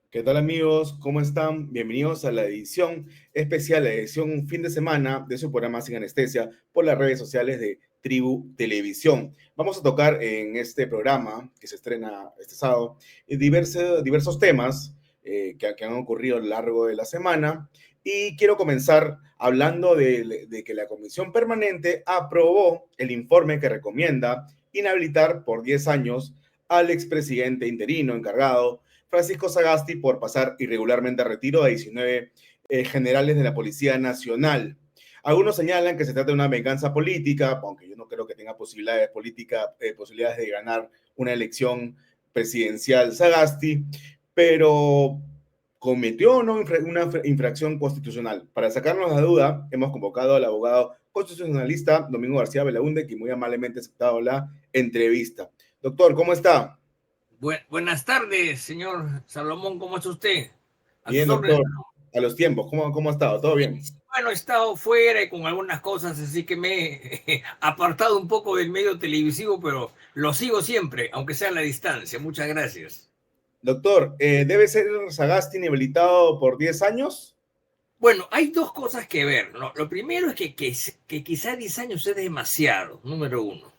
¿Qué tal amigos? ¿Cómo están? Bienvenidos a la edición especial, la edición fin de semana de su programa Sin Anestesia por las redes sociales de Tribu Televisión. Vamos a tocar en este programa que se estrena este sábado diversos temas que han ocurrido a lo largo de la semana y quiero comenzar hablando de que la Comisión Permanente aprobó el informe que recomienda inhabilitar por 10 años al expresidente interino encargado Francisco Sagasti por pasar irregularmente a retiro a 19 generales de la Policía Nacional. Algunos señalan que se trata de una venganza política, aunque yo no creo que tenga posibilidades de ganar una elección presidencial Sagasti, pero cometió o no una infracción constitucional. Para sacarnos la duda, hemos convocado al abogado constitucionalista Domingo García Belaunde, que muy amablemente ha aceptado la entrevista. Doctor, ¿cómo está? Buenas tardes, señor Salomón, ¿cómo está usted? A Bien, sus órdenes. doctor. A los tiempos, ¿cómo ha estado? ¿Todo bien? Bueno, he estado fuera y con algunas cosas, así que me he apartado un poco del medio televisivo, pero lo sigo siempre, aunque sea a la distancia. Muchas gracias. Doctor, ¿debe ser Sagasti inhabilitado por 10 años? Bueno, hay dos cosas que ver, ¿no? Lo primero es que quizá 10 años es demasiado, número uno.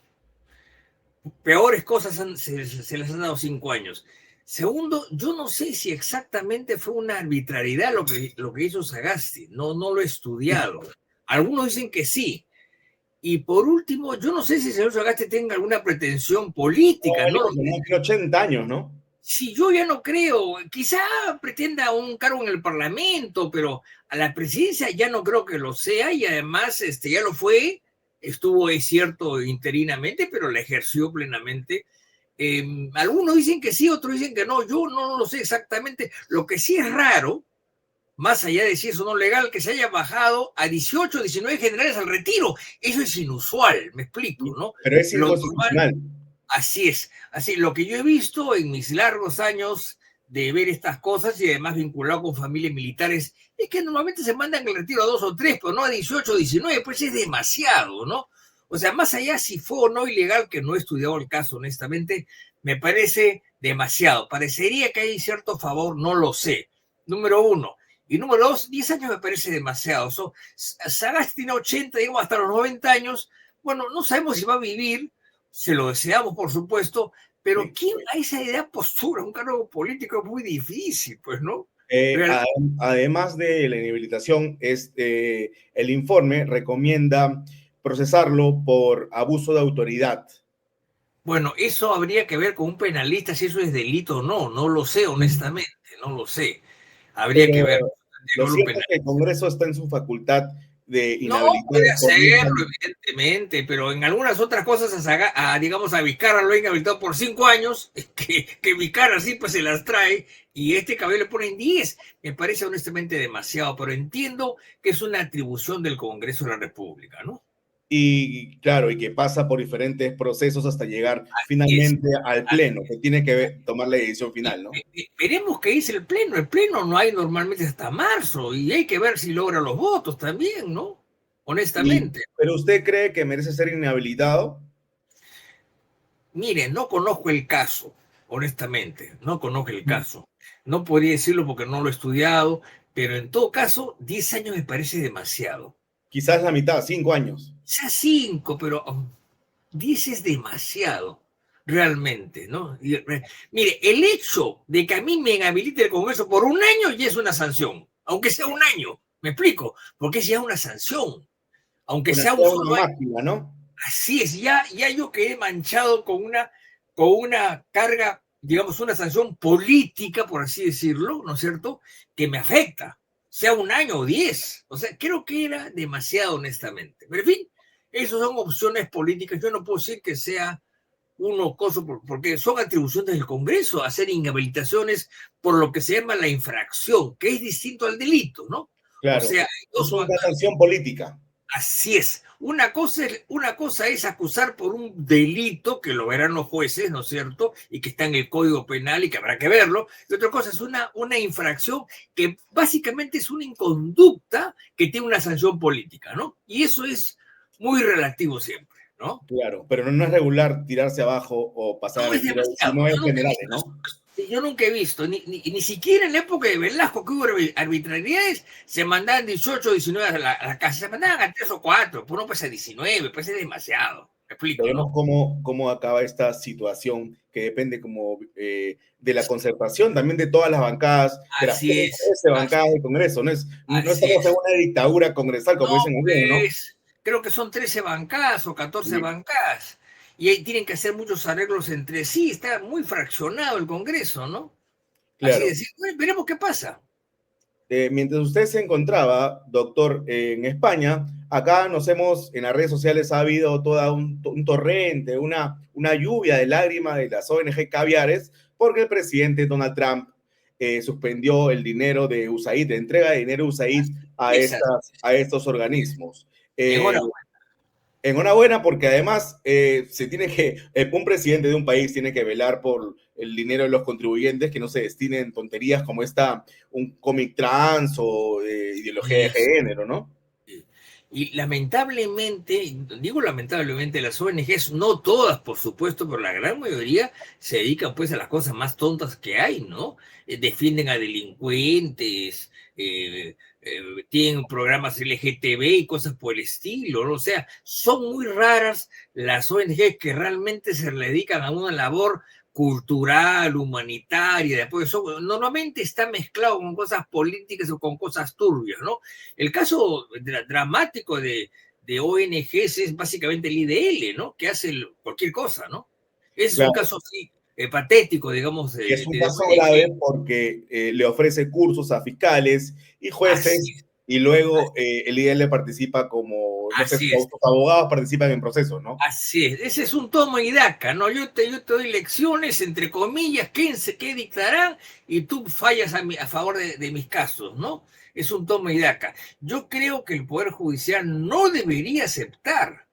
Peores cosas se les han dado 5 años. Segundo, yo no sé si exactamente fue una arbitrariedad lo que hizo Sagasti. No lo he estudiado. Algunos dicen que sí. Y por último, yo no sé si el señor Sagasti tenga alguna pretensión política, No, no lo no, sé. tiene 80 años, ¿no? Si yo ya no creo, quizá pretenda un cargo en el Parlamento, pero a la presidencia ya no creo que lo sea y además ya lo fue, estuvo, es cierto, interinamente, pero la ejerció plenamente. Algunos dicen que sí, otros dicen que no, yo no lo sé exactamente. Lo que sí es raro, más allá de si eso no es legal, que se haya bajado a 18, 19 generales al retiro. Eso es inusual, me explico, ¿no? Pero es Lo normal. inconstitucional. Así es, así lo que yo he visto en mis largos años de ver estas cosas y además vinculado con familias militares, es que normalmente se mandan el retiro a 2 o 3, pero no a 18 o 19, pues es demasiado, ¿no? O sea, más allá si fue o no ilegal, que no he estudiado el caso honestamente, me parece demasiado. Parecería que hay cierto favor, no lo sé. Número uno. Y número dos, 10 años me parece demasiado. Sagasti tiene 80, digamos, hasta los 90 años. Bueno, no sabemos si va a vivir, se lo deseamos, por supuesto, pero Sí. ¿quién a esa idea postura? Un cargo político es muy difícil, pues, ¿no? Eh, Real- a- Además de la inhabilitación, el informe recomienda procesarlo por abuso de autoridad. Bueno, eso habría que ver con un penalista si eso es delito o no, no lo sé, honestamente, no lo sé. Habría que Pero ver lo con un cierto es que penalista. el Congreso está en su facultad de No, inhabilitar puede por 10 hacerlo, años. evidentemente, pero en algunas otras cosas, digamos, a Vizcarra lo han inhabilitado por 5 años, que Vizcarra sí pues se las trae, y este cabello le ponen 10. Me parece honestamente demasiado, pero entiendo que es una atribución del Congreso de la República, ¿no? Y claro, y que pasa por diferentes procesos hasta llegar Y es, finalmente al Pleno, que tiene que tomar la decisión final, ¿no? veremos qué dice el Pleno. El Pleno no hay normalmente hasta marzo, y hay que ver si logra los votos también, ¿no? Honestamente. Pero usted cree que merece ser inhabilitado. Mire, no conozco el caso, honestamente, no conozco el caso. No podría decirlo porque no lo he estudiado, pero en todo caso, 10 años me parece demasiado. Quizás la mitad, 5 años. Ya 5, pero 10 es demasiado, realmente, ¿no? Mire, el hecho de que a mí me inhabilite el Congreso por un año ya es una sanción, aunque sea un año, me explico, porque es ya una sanción, aunque sea un Una solo año. máquina, ¿no? Así es, ya yo quedé manchado con una carga, digamos, una sanción política, por así decirlo, ¿no es cierto?, que me afecta, sea un año o 10. O sea, creo que era demasiado, honestamente. Pero, en fin, esas son opciones políticas. Yo no puedo decir que sea uno coso, porque son atribuciones del Congreso hacer inhabilitaciones por lo que se llama la infracción, que es distinto al delito, ¿no? O Claro. sea, hay Es dos. una sanción política. Así es. Una cosa es acusar por un delito, que lo verán los jueces, ¿no es cierto? Y que está en el Código Penal y que habrá que verlo. Y otra cosa es una infracción que básicamente es una inconducta que tiene una sanción política, ¿no? Y eso es muy relativo siempre, ¿no? Claro, pero no es regular tirarse abajo o pasar a No es retiro si demasiado. no es Yo nunca he general, visto eso. ¿no? Yo nunca he visto, ni siquiera en la época de Velasco, que hubo arbitrariedades, se mandaban 18 o 19 a la casa, se mandaban a 3 o 4, por no pasa 19, pues es demasiado. Me explico, Veremos ¿no? cómo acaba esta situación que depende como de la concertación también de todas las bancadas, de las Así es, 13 bancadas del Congreso. No así estamos en es. una dictadura congresal, como No, dicen algunos, ¿no? pues, creo que son 13 bancadas o 14 Sí, bancadas. Y ahí tienen que hacer muchos arreglos entre sí. Está muy fraccionado el Congreso, ¿no? Así claro. es. Bueno, veremos qué pasa. Mientras usted se encontraba, doctor, en España, acá en las redes sociales ha habido todo un torrente, una lluvia de lágrimas de las ONG caviares, porque el presidente Donald Trump suspendió el dinero de USAID, de entrega de dinero de USAID Esas. a estos organismos. Eh, Enhorabuena. Enhorabuena, porque además un presidente de un país tiene que velar por el dinero de los contribuyentes, que no se destinen en tonterías como un cómic trans o ideología de Eso. género, ¿no? Y lamentablemente, digo lamentablemente, las ONGs, no todas, por supuesto, pero la gran mayoría se dedican pues a las cosas más tontas que hay, ¿no? Defienden a delincuentes, tienen programas LGTB y cosas por el estilo, ¿no? O sea, son muy raras las ONGs que realmente se dedican a una labor cultural, humanitaria, de apoyo. Normalmente está mezclado con cosas políticas o con cosas turbias, ¿no? El caso dramático de ONGs es básicamente el IDL, ¿no? Que hace cualquier cosa, ¿no? Es un Claro. caso así, patético, digamos, Y es un de caso grave ONG. porque le ofrece cursos a fiscales y Así jueces es, y luego el IDL participa como, no sé, así es. sus abogados participan en procesos, ¿no? Así es, ese es un tomo y daca, ¿no? Yo te doy lecciones, entre comillas, qué dictarán, y tú fallas a favor de mis casos, ¿no? Es un tomo y daca. Yo creo que el Poder Judicial no debería aceptar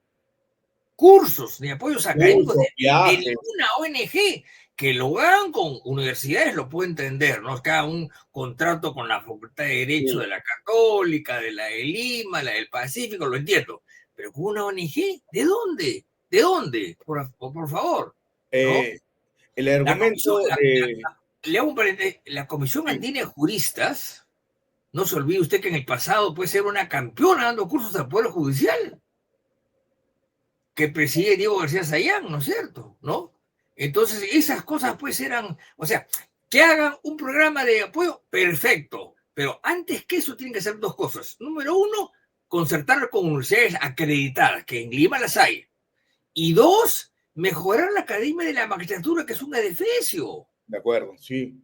cursos ni apoyos académicos Cursos, de viajes, ninguna ONG. Que lo hagan con universidades, lo puedo entender, ¿no? Que haga un contrato con la Facultad de Derecho de sí. la Católica, de la de Lima, la del Pacífico, lo entiendo. Pero con una ONG, ¿de dónde? ¿De dónde? Por favor, ¿no? Eh, el La comisión, argumento de... le hago un paréntesis, la Comisión Sí, Andina de Juristas, no se olvide usted que en el pasado puede ser una campeona dando cursos al Poder Judicial, que preside Diego García Sayán, ¿no es cierto? ¿No? Entonces, esas cosas pues eran, o sea, que hagan un programa de apoyo, perfecto, pero antes que eso tienen que hacer dos cosas. Número uno, concertar con universidades acreditadas, que en Lima las hay. Y dos, mejorar la Academia de la Magistratura, que es un adefesio. de acuerdo, sí.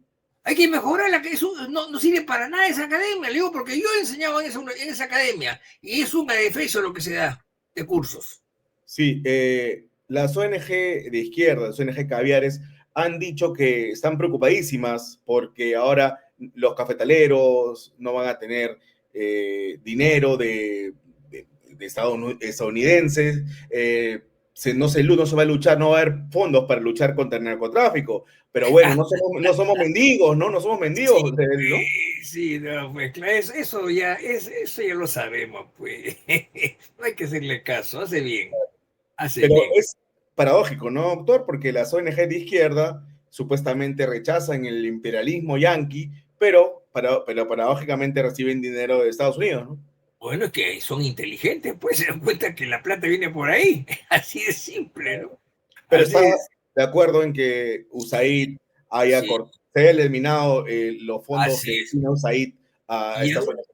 Hay que mejorarla, que no sirve para nada esa academia, le digo, porque yo he enseñado en esa academia y es un adefesio lo que se da de cursos. Sí, las ONG de izquierda, las ONG caviares, han dicho que están preocupadísimas porque ahora los cafetaleros no van a tener dinero de estadounidenses, no se va a luchar, no va a haber fondos para luchar contra el narcotráfico. Pero bueno, no somos mendigos, ¿no? No somos Sí, mendigos, ¿no? sí, no, pues claro, eso ya lo sabemos, pues. No hay que hacerle caso, hace Pero bien. es paradójico, ¿no, doctor? Porque las ONG de izquierda supuestamente rechazan el imperialismo yanqui, pero paradójicamente reciben dinero de Estados Unidos, ¿no? Bueno, es que son inteligentes, pues se dan cuenta que la plata viene por ahí, así de simple, ¿no? Pero Así está es, de acuerdo en que sí, USAID sí, se haya eliminado los fondos que así es. destina USAID a Y estas aún, ONG.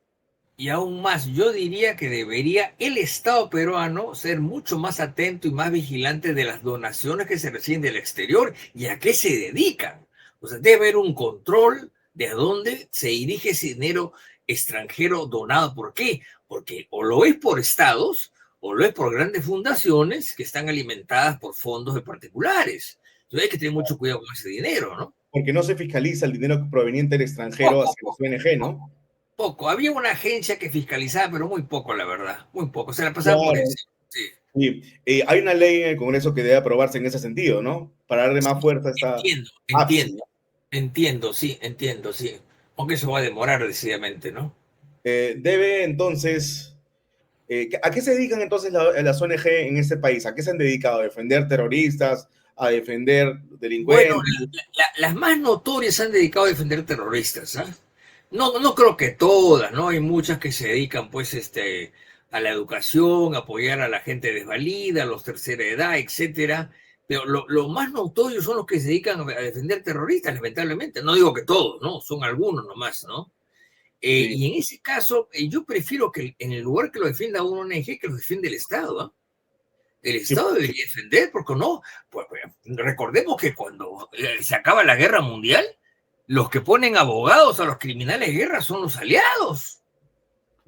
y aún más, yo diría que debería el Estado peruano ser mucho más atento y más vigilante de las donaciones que se reciben del exterior y a qué se dedican. O sea, debe haber un control de a dónde se dirige ese dinero extranjero donado. ¿Por qué? Porque o lo es por estados o lo es por grandes fundaciones que están alimentadas por fondos de particulares. Entonces hay que tener mucho cuidado con ese dinero, ¿no? Porque no se fiscaliza el dinero proveniente del extranjero Poco, hacia las poco, ONG, ¿no? poco, poco. Había una agencia que fiscalizaba, pero muy poco, la verdad. Muy poco. Se la pasaban por Claro. encima. Sí. Sí. Hay una ley en el Congreso que debe aprobarse en ese sentido, ¿no? Para darle más fuerza a esta Entiendo, APSI, entiendo, entiendo, sí. Aunque eso va a demorar decididamente, ¿no? debe entonces, ¿a qué se dedican entonces las ONG en este país? ¿A qué se han dedicado? ¿A defender terroristas? a defender Bueno, delincuentes. las más notorias se han dedicado a defender terroristas, ¿ah? No, no creo que todas, ¿no? Hay muchas que se dedican, pues, a la educación, a apoyar a la gente desvalida, a los tercera edad, etcétera. Pero lo más notorio son los que se dedican a defender terroristas, lamentablemente. No digo que todos, ¿no? Son algunos nomás, ¿no? Sí, Y en ese caso, yo prefiero que en el lugar que lo defienda una ONG, que lo defiende el Estado, ¿ah? El sí, Estado debería defender, porque no. Pues, recordemos que cuando se acaba la guerra mundial, los que ponen abogados a los criminales de guerra son los aliados.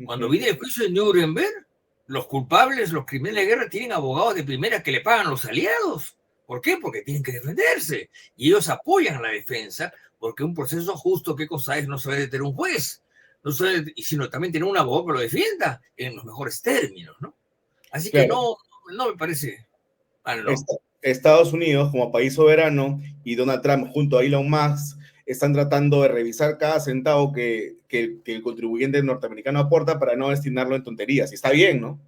Cuando ujú, viene el juicio de Nuremberg, los culpables, los criminales de guerra, tienen abogados de primera que le pagan los aliados. ¿Por qué? Porque tienen que defenderse. Y ellos apoyan a la defensa, porque un proceso justo, ¿qué cosa es? No se debe tener un juez, no se debe, sino también tener un abogado que lo defienda en los mejores términos, ¿no? Así que claro. no, no me parece mal, ¿no? Estados Unidos como país soberano y Donald Trump junto a Elon Musk están tratando de revisar cada centavo que el contribuyente norteamericano aporta para no destinarlo en tonterías. Y está bien, ¿no?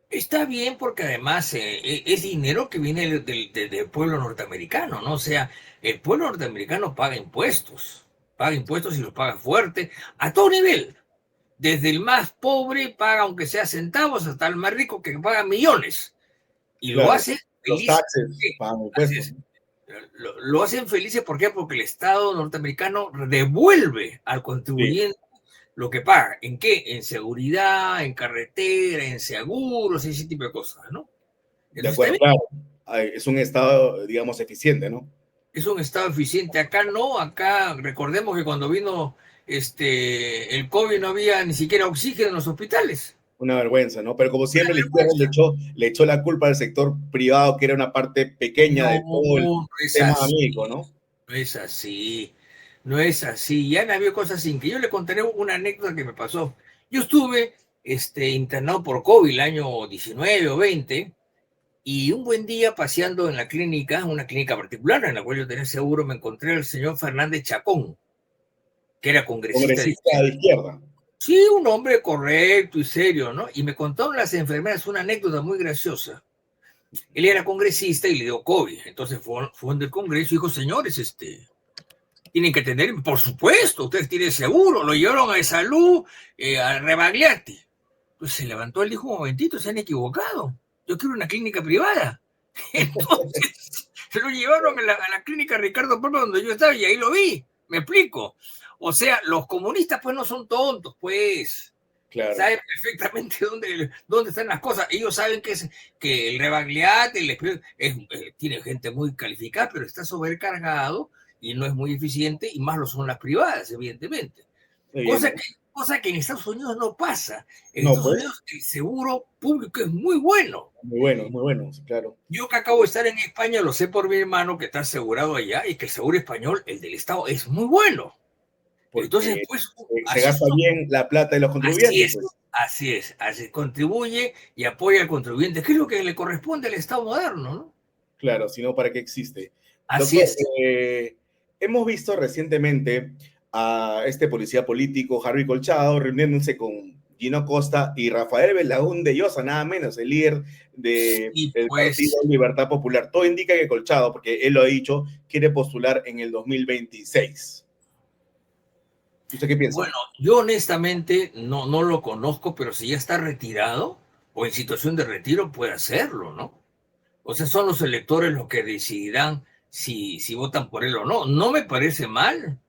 Está bien porque además es dinero que viene del pueblo norteamericano, ¿no? O sea, el pueblo norteamericano paga impuestos y los paga fuerte, a todo nivel. Desde el más pobre paga, aunque sea centavos, hasta el más rico que paga millones. Y lo Claro, hace los feliz. taxes ¿Qué? pagan Así impuestos, es. ¿no? Lo hacen felices, ¿por qué? Porque el Estado norteamericano devuelve al Sí, contribuyente lo que paga. ¿En qué? En seguridad, en carretera, en seguros, ese tipo de cosas, ¿no? de Entonces, está acuerdo, bien, claro. Es un estado, digamos, eficiente, ¿no? es un Estado eficiente. Acá no, acá recordemos que cuando vino el COVID no había ni siquiera oxígeno en los hospitales. Una vergüenza, ¿no? Pero como Una siempre, la izquierda vergüenza. le echó la culpa al sector privado, que era una parte pequeña No, de todo el no es tema así, amigo, ¿no? no es así, no es así. Ya han habido cosas sin que yo le contaré una anécdota que me pasó. Yo estuve internado por COVID el año 19 o 20. Y un buen día paseando en la clínica, una clínica particular en la cual yo tenía seguro, me encontré al señor Fernández Chacón, que era congresista de Congresista de izquierda. izquierda. Sí, un hombre correcto y serio, ¿no? Y me contaron las enfermeras una anécdota muy graciosa. Él era congresista y le dio COVID. Entonces fue del Congreso y dijo, señores, tienen que tener, por supuesto, ustedes tienen seguro. Lo llevaron a salud, a Rebagliati. Entonces se levantó él y dijo, un momentito, se han equivocado. Yo quiero una clínica privada. Entonces se lo llevaron a la clínica Ricardo Palma donde yo estaba y ahí lo vi. Me explico. O sea, los comunistas pues no son tontos, pues Claro. saben perfectamente dónde están las cosas. Ellos saben que el Rebagliati tiene gente muy calificada, pero está sobrecargado y no es muy eficiente, y más lo son las privadas, evidentemente. Cosa que, Evidente. cosa que en Estados Unidos no pasa. En No, Estados pues, Unidos el seguro público es muy bueno. muy bueno, sí, claro. Yo que acabo de estar en España, lo sé por mi hermano que está asegurado allá, y que el seguro español, el del Estado, es muy bueno. Entonces, Porque pues, se así, gasta bien la plata de los así contribuyentes, es, pues. así contribuye y apoya al contribuyente, que es lo que le corresponde al Estado moderno, ¿no? Claro, si no, ¿para qué existe? Así Doctor, es. hemos visto recientemente a este policía político, Harry Colchado, reuniéndose con Gino Costa y Rafael Belaúnde Llosa, nada menos, el líder Y del Partido pues, Libertad Popular. Todo indica que Colchado, porque él lo ha dicho, quiere postular en el 2026. ¿Usted qué piensa? bueno, yo honestamente no lo conozco, pero si ya está retirado o en situación de retiro, puede hacerlo, ¿no? O sea, son los electores los que decidirán si votan por él o no. No me parece mal.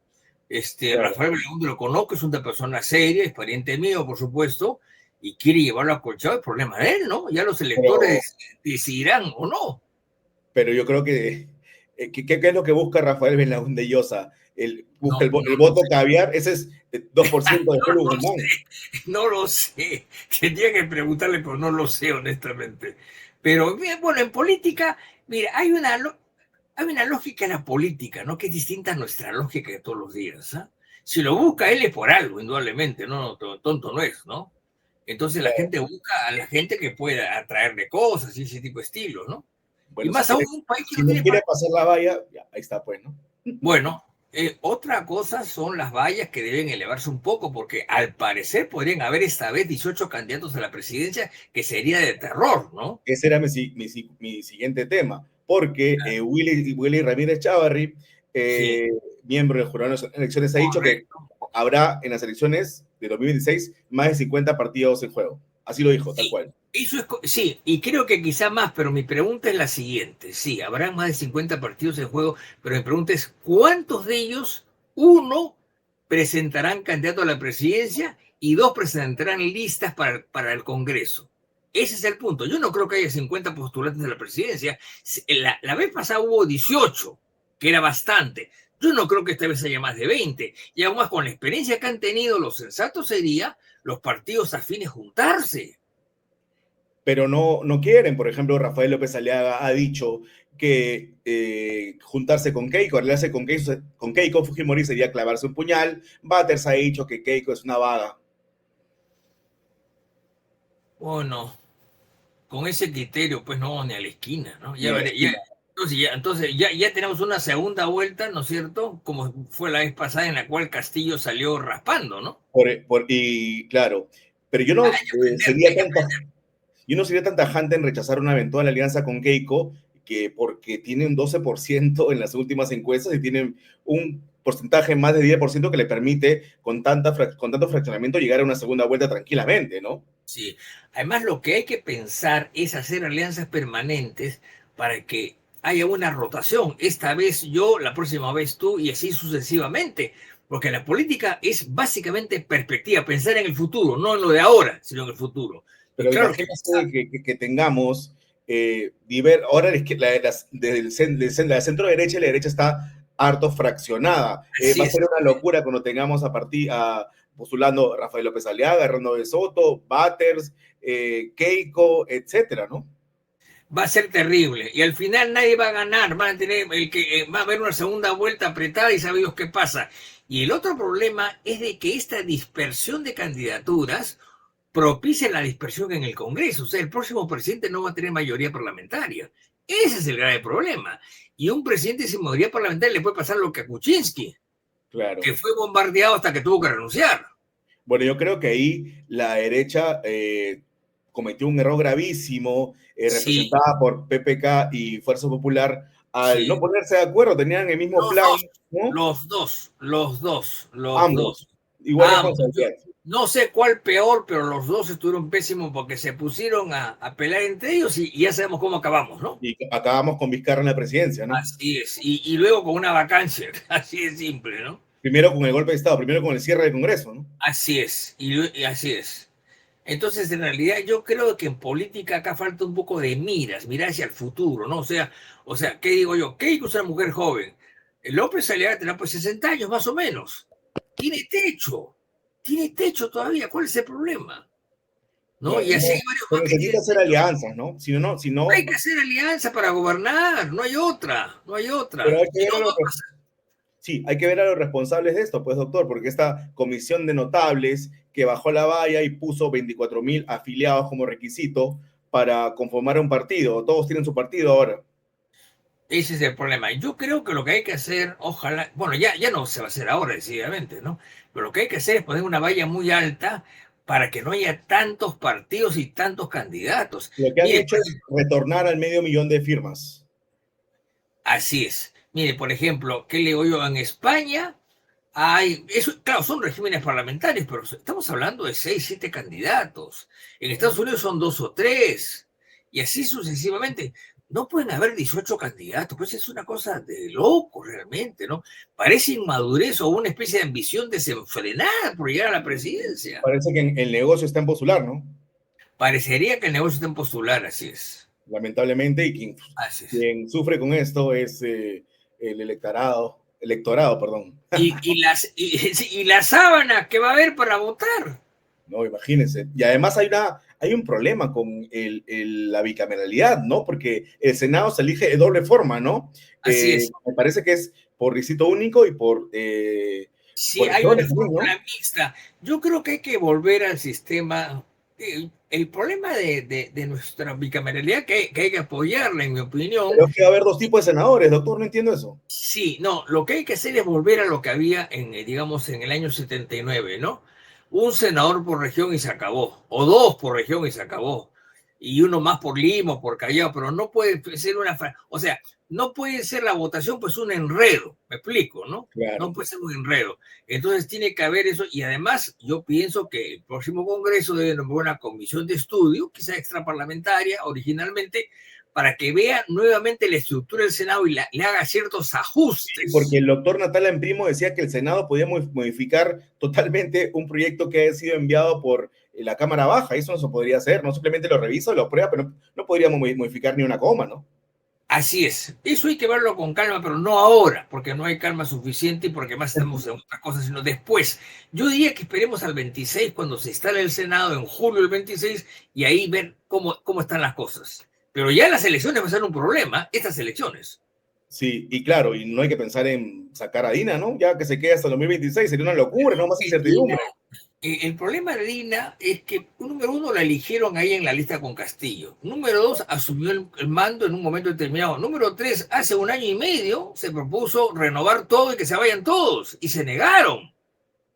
Claro, Rafael Belaúnde lo conozco, es una persona seria, es pariente mío, por supuesto, y quiere llevarlo a Colchado, el problema de él, ¿no? Ya los pero electores decidirán o no. pero yo creo que, ¿qué es lo que busca Rafael Belaúnde Llosa? Busca No, no el lo voto sé. caviar, ese es 2% de No Julio lo Guzmán. sé, no lo sé. Tendría que preguntarle, pero no lo sé, honestamente. Pero bien, bueno, en política, mira, hay una lógica en la política, ¿no? Que es distinta a nuestra lógica de todos los días, ¿ah? Si lo busca él es por algo, indudablemente, no, tonto no es, ¿no? Entonces la gente busca a la gente que pueda atraerle cosas y ese tipo de estilos, ¿no? Y Bueno, más aún un país que si no no tiene quiere partido. pasar la valla, ya, ahí está, pues, ¿no? Bueno, otra cosa son las vallas que deben elevarse un poco, porque al parecer podrían haber esta vez 18 candidatos a la presidencia, que sería de terror, ¿no? Ese era mi siguiente tema. porque Willy Ramírez Chávarri, Sí, miembro del jurado de las elecciones, ha dicho que correcto. habrá en las elecciones de 2026 más de 50 partidos en juego. Así lo dijo, tal Sí, cual. sí, y creo que quizá más, pero mi pregunta es la siguiente. Sí, habrá más de 50 partidos en juego, pero mi pregunta es, ¿cuántos de ellos, uno, presentarán candidato a la presidencia y dos, presentarán listas para el Congreso? Ese es el punto. Yo no creo que haya 50 postulantes a la presidencia. La vez pasada hubo 18, que era bastante. Yo no creo que esta vez haya más de 20. Y aún más con la experiencia que han tenido, lo sensato sería los partidos afines juntarse. Pero no quieren. Por ejemplo, Rafael López Aliaga ha dicho que juntarse con Keiko, aliarse con Keiko Fujimori sería clavarse un puñal. Batters ha dicho que Keiko es una vaga. Bueno, con ese criterio, pues no vamos ni a la esquina, ¿no? Ni Ya a la veré, ya, esquina. entonces ya tenemos una segunda vuelta, ¿no es cierto? Como fue la vez pasada en la cual Castillo salió raspando, ¿no? Y claro, pero yo Ah, no hay que aprender, sería hay que tan, aprender. yo no sería tan tajante en rechazar una eventual alianza con Keiko, que porque tiene un 12% en las últimas encuestas y tiene un porcentaje más de 10% que le permite con tanto fraccionamiento llegar a una segunda vuelta tranquilamente, ¿no? Sí. Además, lo que hay que pensar es hacer alianzas permanentes para que haya una rotación. Esta vez yo, la próxima vez tú y así sucesivamente. Porque la política es básicamente perspectiva, pensar en el futuro, no en lo de ahora, sino en el futuro. Y Pero claro que imagínate que tengamos ahora desde la centro derecha y la derecha está harto fraccionada. así Va a es. ser una locura cuando tengamos postulando Rafael López Aliaga, Hernando de Soto, Batters, Keiko, etcétera, ¿no? Va a ser terrible. Y al final nadie va a ganar. Van a tener va a haber una segunda vuelta apretada y sabe Dios qué pasa. Y el otro problema es de que esta dispersión de candidaturas propicia la dispersión en el Congreso. O sea, el próximo presidente no va a tener mayoría parlamentaria. Ese es el grave problema. Y a un presidente sin mayoría parlamentaria le puede pasar lo que a Kuczynski, Claro. que fue bombardeado hasta que tuvo que renunciar. Bueno, yo creo que ahí la derecha cometió un error gravísimo, Sí, representada por PPK y Fuerza Popular, al no sí. ponerse de acuerdo, tenían el mismo Los plan, dos, ¿no? los Ambos, dos. igual Ambos. Yo responsabilidad. no sé cuál peor, pero los dos estuvieron pésimos porque se pusieron a pelear entre ellos y ya sabemos cómo acabamos, ¿no? Y acabamos con Vizcarra en la presidencia, ¿no? Así es. Y luego con una vacancia, así de simple, ¿no? Primero con el golpe de Estado, primero con el cierre del Congreso, ¿no? Así es. Y así es. Entonces, en realidad, yo creo que en política acá falta un poco de mirar hacia el futuro, ¿no? O sea, ¿qué digo yo? ¿Qué es una mujer joven? López Aliaga tendrá pues 60 años más o menos. Tiene techo todavía. ¿Cuál es el problema? ¿No? Claro, Y así hay no, varios se más que necesita tienen hacer techo. alianzas, ¿no? Si no, Hay que hacer alianza para gobernar, no hay otra, no hay pero otra. hay que Y ver no a va los, a pasar. sí, hay que ver a los responsables de esto, pues, doctor, porque esta comisión de notables que bajó la valla y puso 24.000 afiliados como requisito para conformar un partido. Todos tienen su partido ahora. Ese es el problema. Yo creo que lo que hay que hacer, ojalá, bueno, ya no se va a hacer ahora, decididamente, ¿no? Pero lo que hay que hacer es poner una valla muy alta para que no haya tantos partidos y tantos candidatos. Lo que han Mire, hecho es retornar al 500.000 de firmas. así es. Mire, por ejemplo, ¿qué le digo yo? En España eso, claro, son regímenes parlamentarios, pero estamos hablando de 6, 7 candidatos. En Estados Unidos son 2 o 3, y así sucesivamente. No pueden haber 18 candidatos, pues es una cosa de loco realmente, ¿no? Parece inmadurez o una especie de ambición desenfrenada por llegar a la presidencia. Parece que el negocio está en postular, ¿no? Parecería que el negocio está en postular, así es. Lamentablemente, y quien, Así es. quien sufre con esto es el electorado, perdón. Y la sábana que va a haber para votar. No, imagínense. Y además hay un problema con la bicameralidad, ¿no? Porque el Senado se elige de doble forma, ¿no? Así es. Me parece que es por distrito único y Sí, por hay una regiones también, fórmula ¿no? mixta. Yo creo que hay que volver al sistema. El problema de nuestra bicameralidad, que hay que apoyarla, en mi opinión. Pero es que va a haber dos tipos de senadores, doctor, no entiendo eso. Sí, no, lo que hay que hacer es volver a lo que había digamos, en el año 79, ¿no? Un senador por región y se acabó, o dos por región y se acabó. y uno más por Lima o por Callao, pero no puede ser o sea, no puede ser la votación pues un enredo, me explico, ¿no? Claro. No puede ser un enredo. Entonces tiene que haber eso, y además yo pienso que el próximo Congreso debe nombrar una comisión de estudio, quizá extraparlamentaria originalmente, para que vea nuevamente la estructura del Senado y le haga ciertos Porque ajustes. el doctor Natal Primo decía que el Senado podía modificar totalmente un proyecto que ha sido enviado por la Cámara Baja. Eso no se podría hacer, no simplemente lo revisa o lo aprueba, pero no podríamos modificar ni una coma, ¿no? Así es, eso hay que verlo con calma, pero no ahora, porque no hay calma suficiente y porque más estamos en otras cosas, sino después. Yo diría que esperemos al 26, cuando se instale el Senado, en julio del 26, y ahí ver cómo están las cosas. Pero ya las elecciones va a ser un problema, estas elecciones. Sí, y claro, y no hay que pensar en sacar a Dina, ¿no? Ya que se quede hasta el 2026, sería una locura, no más Dina, incertidumbre. el problema de Dina es que, número uno, la eligieron ahí en la lista con Castillo. Número dos, asumió el mando en un momento determinado. Número tres, hace 1 año y medio se propuso renovar todo y que se vayan todos, y se negaron.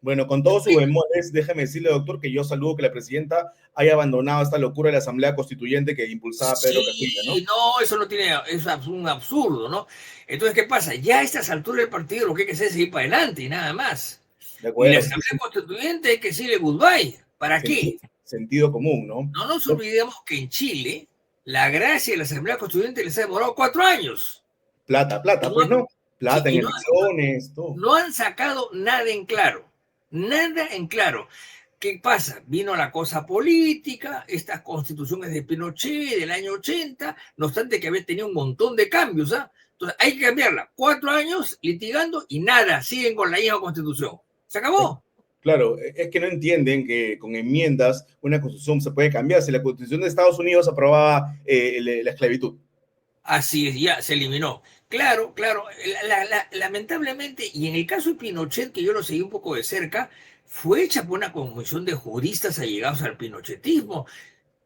Bueno, con todos sus bemoles, déjeme decirle, doctor, que yo saludo que la presidenta haya abandonado esta locura de la Asamblea Constituyente que impulsaba Pedro Castillo, ¿no? Sí, no, eso no tiene, es un absurdo, ¿no? Entonces, ¿qué pasa? Ya a estas alturas del partido lo que hay que hacer es seguir para adelante y nada más. De Y la acuerdo, sí, Asamblea sí. Constituyente hay que decirle goodbye. ¿Para Sentido, qué? sentido común, ¿no? No nos olvidemos que en Chile la gracia de la Asamblea Constituyente les ha demorado 4 años. Plata, Y plata, no pues han, no. sí, Plata en elecciones, todo. no han sacado nada en claro. Nada en claro. ¿Qué pasa? Vino la cosa política, estas constituciones de Pinochet del año 80, no obstante que había tenido un montón de cambios. ¿Ah? Entonces hay que cambiarla. 4 años litigando y nada, siguen con la misma constitución. Se acabó. Claro, es que no entienden que con enmiendas una constitución se puede cambiar. Si la constitución de Estados Unidos aprobaba la esclavitud. Así es, ya se eliminó. Claro, claro, lamentablemente, y en el caso de Pinochet, que yo lo seguí un poco de cerca, fue hecha por una comisión de juristas allegados al pinochetismo.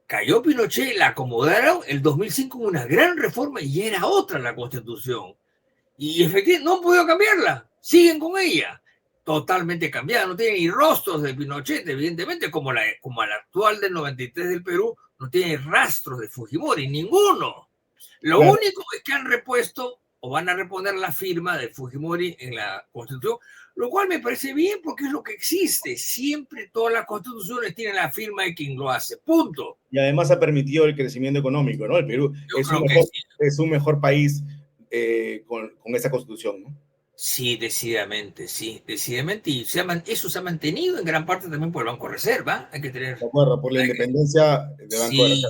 Cayó Pinochet, la acomodaron el 2005 en una gran reforma y ya era otra la constitución. Y efectivamente no han podido cambiarla, siguen con ella. Totalmente cambiada, no tiene ni rostros de Pinochet, evidentemente, como la actual del 93 del Perú, no tiene rastros de Fujimori, ninguno. Lo Claro, único es que han repuesto o van a reponer la firma de Fujimori en la Constitución, lo cual me parece bien porque es lo que existe. Siempre todas las constituciones tienen la firma de quien lo hace. Punto. y además ha permitido el crecimiento económico, ¿no? El Perú Yo creo que sí. es un mejor país con esa constitución, ¿no? Sí, decididamente, sí, decididamente. Y eso se ha mantenido en gran parte también por el Banco de Reserva. Hay que De tener. acuerdo, por la independencia del Banco de Sí, Reserva.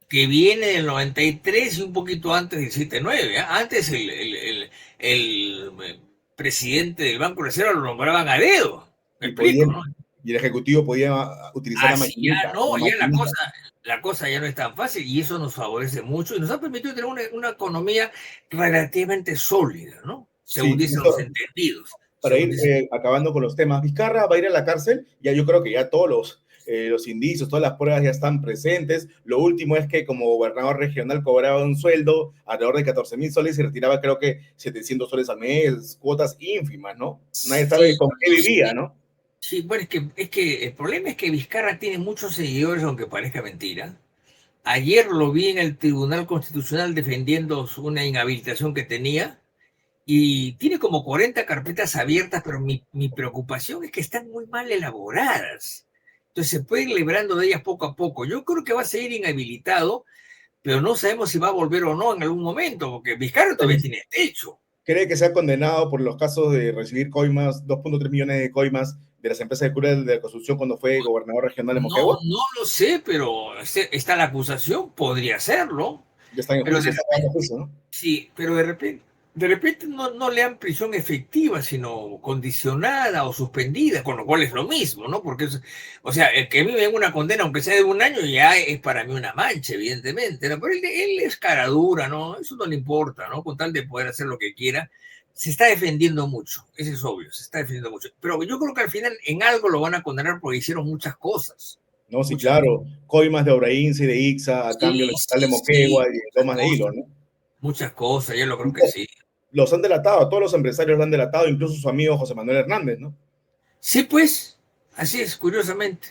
que viene del 93 y un poquito antes del 79. ¿Eh? Antes el presidente del Banco de Reserva lo nombraban a dedo. Me Y, explico, ¿no? y el Ejecutivo podía utilizar Así ya no, la ya maquinita. la cosa ya no es tan fácil y eso nos favorece mucho y nos ha permitido tener una economía relativamente sólida, ¿no? Según Sí, dicen los eso, entendidos. para Según ir dicen. acabando con los temas. Vizcarra va a ir a la cárcel, ya yo creo que ya todos los indicios, todas las pruebas ya están presentes. Lo último es que como gobernador regional cobraba un sueldo alrededor de 14,000 soles y retiraba creo que 700 soles al mes, cuotas ínfimas, ¿no? Nadie sabe Sí, con qué no, vivía, sí, ¿no? sí, bueno, es que el problema es que Vizcarra tiene muchos seguidores, aunque parezca mentira. Ayer lo vi en el Tribunal Constitucional defendiendo una inhabilitación que tenía y tiene como 40 carpetas abiertas, pero mi preocupación es que están muy mal elaboradas. Entonces se puede ir librando de ellas poco a poco. Yo creo que va a seguir inhabilitado, pero no sabemos si va a volver o no en algún momento, porque Vizcarra todavía tiene techo. Cree que se ha condenado por los casos de recibir coimas, 2,3 millones de coimas de las empresas de cura de la construcción cuando fue gobernador regional de No, Moquegua. no lo sé, pero está la acusación, podría serlo, Ya están en pero juicio, de está en repente, juicio, ¿no? sí, pero de repente no le dan prisión efectiva, sino condicionada o suspendida, con lo cual es lo mismo, ¿no? Porque, o sea, el que a mí me den una condena, aunque sea de 1 año, ya es para mí una mancha, evidentemente, ¿no? Pero él es cara dura, ¿no? Eso no le importa, ¿no? Con tal de poder hacer lo que quiera. Se está defendiendo mucho, eso es obvio, se está defendiendo mucho. Pero yo creo que al final en algo lo van a condenar porque hicieron muchas cosas. No, sí, Muchas, claro. Coimas de Obraínse y de Ixa a cambio sí, del hospital de sí, sí, Moquegua y de Lomas de Hilo, ¿no? muchas cosas, yo lo creo que sí. Los han delatado, todos los empresarios lo han delatado, incluso su amigo José Manuel Hernández, ¿no? Sí, pues, así es, curiosamente.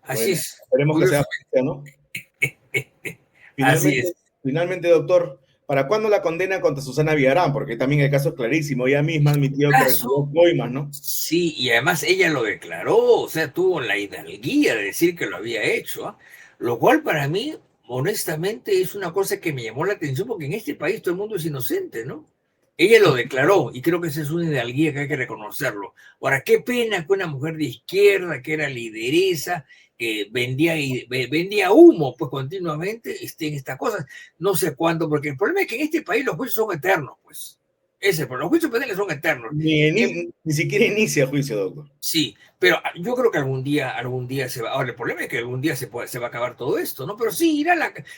Así Bueno, es, esperemos que sea, curiosamente. ¿no? Así Finalmente, es. finalmente, doctor, ¿para cuándo la condena contra Susana Villarán? Porque también el caso es clarísimo. Ella misma admitió que recibió Caso, coimas, ¿no? sí, y además ella lo declaró, o sea, tuvo la hidalguía de decir que lo había hecho, ¿ah? Lo cual para mí, honestamente, es una cosa que me llamó la atención porque en este país todo el mundo es inocente, ¿no? Ella lo declaró y creo que esa es una hidalguía que hay que reconocerlo. Ahora, qué pena que una mujer de izquierda, que era lideresa, vendía humo pues continuamente en estas cosas. No sé cuándo, porque el problema es que en este país los juicios son eternos, pues. Pero los juicios penales son eternos. Ni siquiera inicia juicio, doctor. Sí, pero yo creo que algún día se va. Ahora, el problema es que algún día se va a acabar todo esto, ¿no? Pero sí,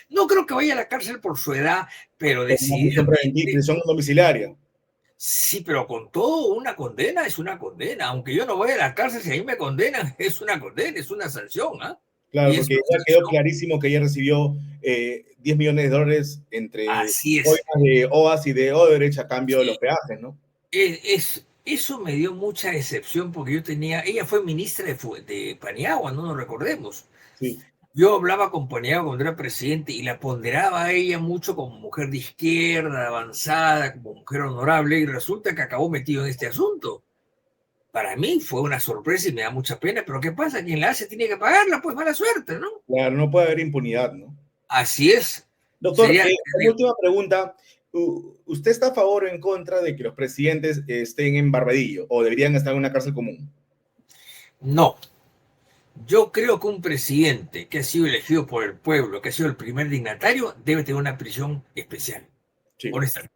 no creo que vaya a la cárcel por su edad, pero Con una prisión preventiva, decididamente, prisión domiciliaria. sí, pero con todo, una condena es una condena. Aunque yo no vaya a la cárcel, si a mí me condenan, es una condena, es una sanción, ¿ah? Claro, Y es porque una ya quedó sanción. clarísimo que ella recibió 10 millones de dólares entre Así es. coimas de OAS y de Odebrecht a cambio de los Sí. peajes, ¿no? Eso me dio mucha decepción porque ella fue ministra de Paniagua, no nos recordemos. Sí. Yo hablaba con Paniagua cuando era presidente y la ponderaba a ella mucho como mujer de izquierda, avanzada, como mujer honorable, y resulta que acabó metido en este asunto. Para mí fue una sorpresa y me da mucha pena, pero ¿qué pasa? Quien la hace tiene que pagarla, pues mala suerte, ¿no? Claro, no puede haber impunidad, ¿no? Así es. Doctor, Sería como terrible. última pregunta, ¿usted está a favor o en contra de que los presidentes estén en Barbadillo o deberían estar en una cárcel común? No, yo creo que un presidente que ha sido elegido por el pueblo, que ha sido el primer dignatario, debe tener una prisión especial, Sí. honestamente.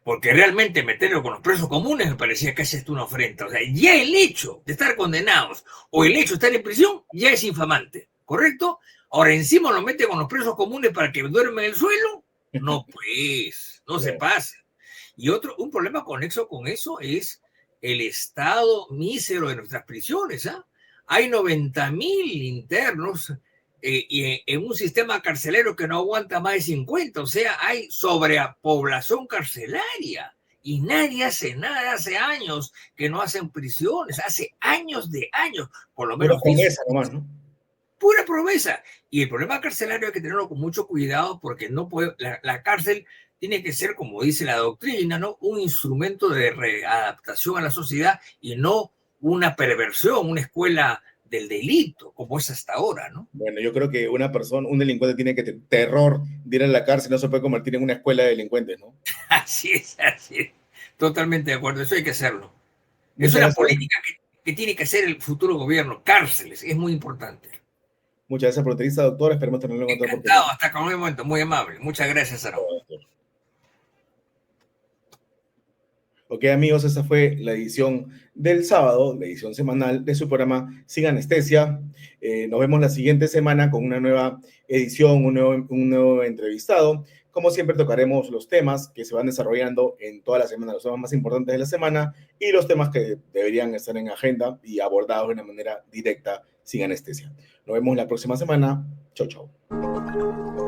Porque realmente meterlo con los presos comunes me parecía casi hasta una ofrenda. O sea, ya el hecho de estar condenados o el hecho de estar en prisión ya es infamante, ¿correcto? Ahora encima lo mete con los presos comunes para que duermen en el suelo. No, pues, no se Claro. pasa. Y un problema conexo con eso es el estado mísero de nuestras prisiones. ¿Ah? Hay 90.000 internos y en un sistema carcelero que no aguanta más de 50, o sea, hay sobrepoblación carcelaria y nadie hace nada, hace años que no hacen prisiones, hace años de años, por lo Pura menos dicen, promesa nomás, ¿no? pura promesa. Y el problema carcelario hay que tenerlo con mucho cuidado porque no puede, la cárcel tiene que ser, como dice la doctrina, ¿no? Un instrumento de readaptación a la sociedad y no una perversión, una escuela del delito, como es hasta ahora, ¿no? Bueno, yo creo que una persona, un delincuente tiene que tener terror de ir a la cárcel, no se puede convertir en una escuela de delincuentes, ¿no? Así es, así es. Totalmente de acuerdo, eso hay que hacerlo. Es Muchas una gracias, política que tiene que hacer el futuro gobierno, cárceles, es muy importante. muchas gracias por la entrevista, doctor. Esperemos tenerlo en otra Encantado, oportunidad. hasta con un momento, muy amable. Muchas gracias, Aaron. Ok, amigos, esa fue la edición del sábado, la edición semanal de su programa Sin Anestesia. Nos vemos la siguiente semana con una nueva edición, un nuevo entrevistado. Como siempre, tocaremos los temas que se van desarrollando en toda la semana, los temas más importantes de la semana y los temas que deberían estar en agenda y abordados de una manera directa, sin anestesia. Nos vemos la próxima semana. Chau, chau.